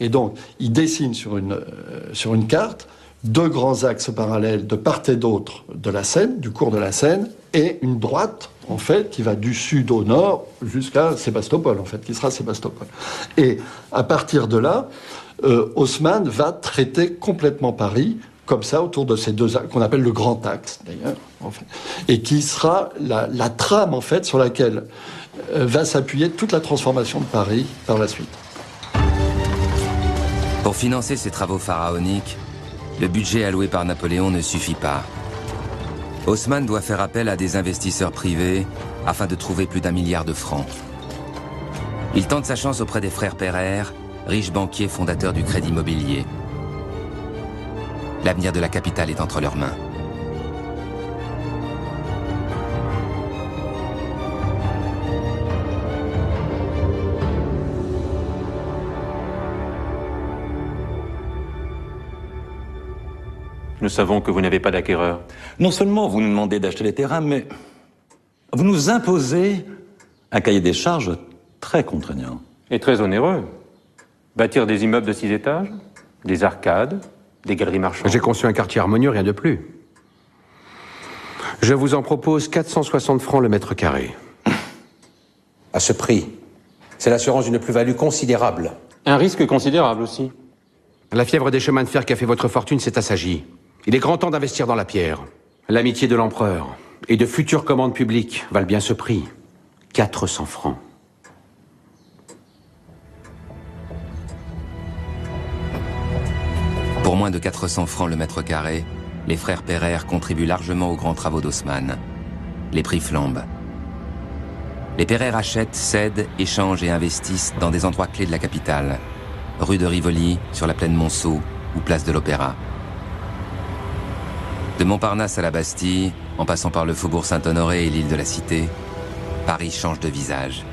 Et donc, il dessine sur une carte 2 grands axes parallèles de part et d'autre de la Seine, du cours de la Seine, et une droite, en fait, qui va du sud au nord jusqu'à Sébastopol, en fait, qui sera Sébastopol. Et à partir de là, Haussmann va traiter complètement Paris, comme ça, autour de ces 2 axes, qu'on appelle le grand axe, d'ailleurs, en fait, et qui sera la trame, en fait, sur laquelle va s'appuyer toute la transformation de Paris par la suite. Pour financer ces travaux pharaoniques, le budget alloué par Napoléon ne suffit pas. Haussmann doit faire appel à des investisseurs privés afin de trouver plus d'1 milliard de francs. Il tente sa chance auprès des frères Pereire, riches banquiers fondateurs du crédit immobilier. L'avenir de la capitale est entre leurs mains. Nous savons que vous n'avez pas d'acquéreur. Non seulement vous nous demandez d'acheter les terrains, mais vous nous imposez un cahier des charges très contraignant. Et très onéreux. Bâtir des immeubles de 6 étages, des arcades, des galeries marchandes. J'ai conçu un quartier harmonieux, rien de plus. Je vous en propose 460 francs le mètre carré. À ce prix, c'est l'assurance d'une plus-value considérable. Un risque considérable aussi. La fièvre des chemins de fer qui a fait votre fortune s'est assagie. Il est grand temps d'investir dans la pierre. L'amitié de l'empereur et de futures commandes publiques valent bien ce prix. 400 francs. Pour moins de 400 francs le mètre carré, les frères Pereire contribuent largement aux grands travaux d'Haussmann. Les prix flambent. Les Pereire achètent, cèdent, échangent et investissent dans des endroits clés de la capitale. Rue de Rivoli, sur la plaine Monceau ou place de l'Opéra. De Montparnasse à la Bastille, en passant par le faubourg Saint-Honoré et l'île de la Cité, Paris change de visage.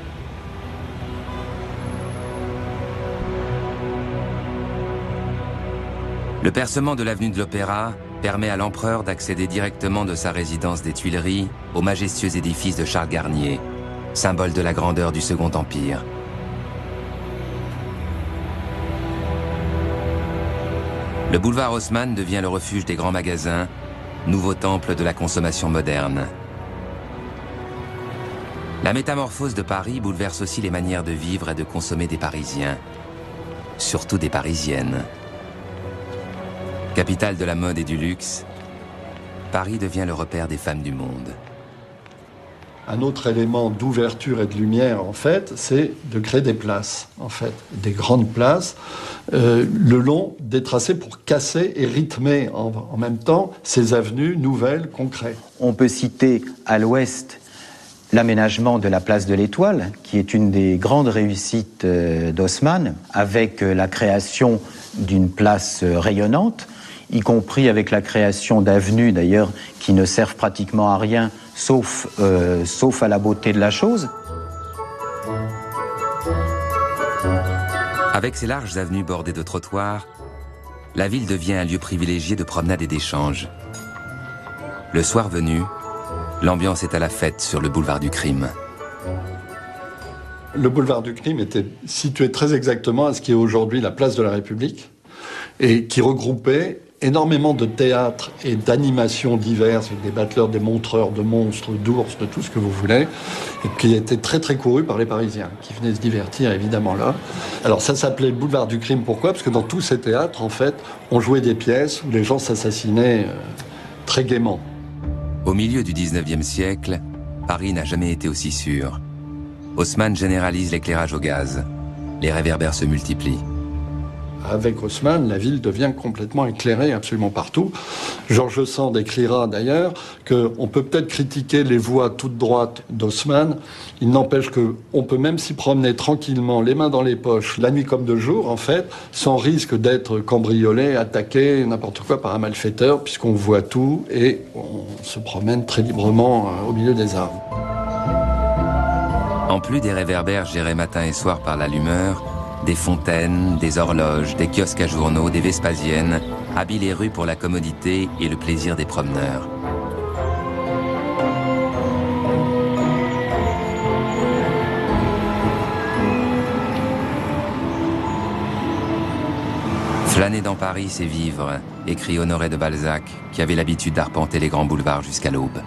Le percement de l'avenue de l'Opéra permet à l'empereur d'accéder directement de sa résidence des Tuileries au majestueux édifice de Charles Garnier, symbole de la grandeur du Second Empire. Le boulevard Haussmann devient le refuge des grands magasins, nouveau temple de la consommation moderne. La métamorphose de Paris bouleverse aussi les manières de vivre et de consommer des Parisiens, surtout des Parisiennes. Capitale de la mode et du luxe, Paris devient le repère des femmes du monde. Un autre élément d'ouverture et de lumière, en fait, c'est de créer des places, en fait, des grandes places, le long des tracés pour casser et rythmer en même temps ces avenues nouvelles qu'on crée. On peut citer à l'ouest l'aménagement de la place de l'Étoile, qui est une des grandes réussites d'Haussmann, avec la création d'une place rayonnante, y compris avec la création d'avenues, d'ailleurs, qui ne servent pratiquement à rien, sauf à la beauté de la chose. Avec ses larges avenues bordées de trottoirs, la ville devient un lieu privilégié de promenade et d'échange. Le soir venu, l'ambiance est à la fête sur le boulevard du Crime. Le boulevard du Crime était situé très exactement à ce qui est aujourd'hui la place de la République et qui regroupait énormément de théâtres et d'animations diverses, des battleurs, des montreurs, de monstres, d'ours, de tout ce que vous voulez, et qui était très très couru par les Parisiens, qui venaient se divertir évidemment là. Alors ça s'appelait le boulevard du Crime, pourquoi ? Parce que dans tous ces théâtres, en fait, on jouait des pièces où les gens s'assassinaient très gaiement. Au milieu du 19e siècle, Paris n'a jamais été aussi sûr. Haussmann généralise l'éclairage au gaz. Les réverbères se multiplient. Avec Haussmann, la ville devient complètement éclairée absolument partout. Georges Sand écrira d'ailleurs qu'on peut peut-être critiquer les voies toutes droites d'Haussmann. Il n'empêche qu'on peut même s'y promener tranquillement, les mains dans les poches, la nuit comme de jour, en fait, sans risque d'être cambriolé, attaqué, n'importe quoi par un malfaiteur, puisqu'on voit tout et on se promène très librement au milieu des arbres. En plus des réverbères gérés matin et soir par l'allumeur, des fontaines, des horloges, des kiosques à journaux, des Vespasiennes habillent les rues pour la commodité et le plaisir des promeneurs. Flâner dans Paris, c'est vivre, écrit Honoré de Balzac, qui avait l'habitude d'arpenter les grands boulevards jusqu'à l'aube.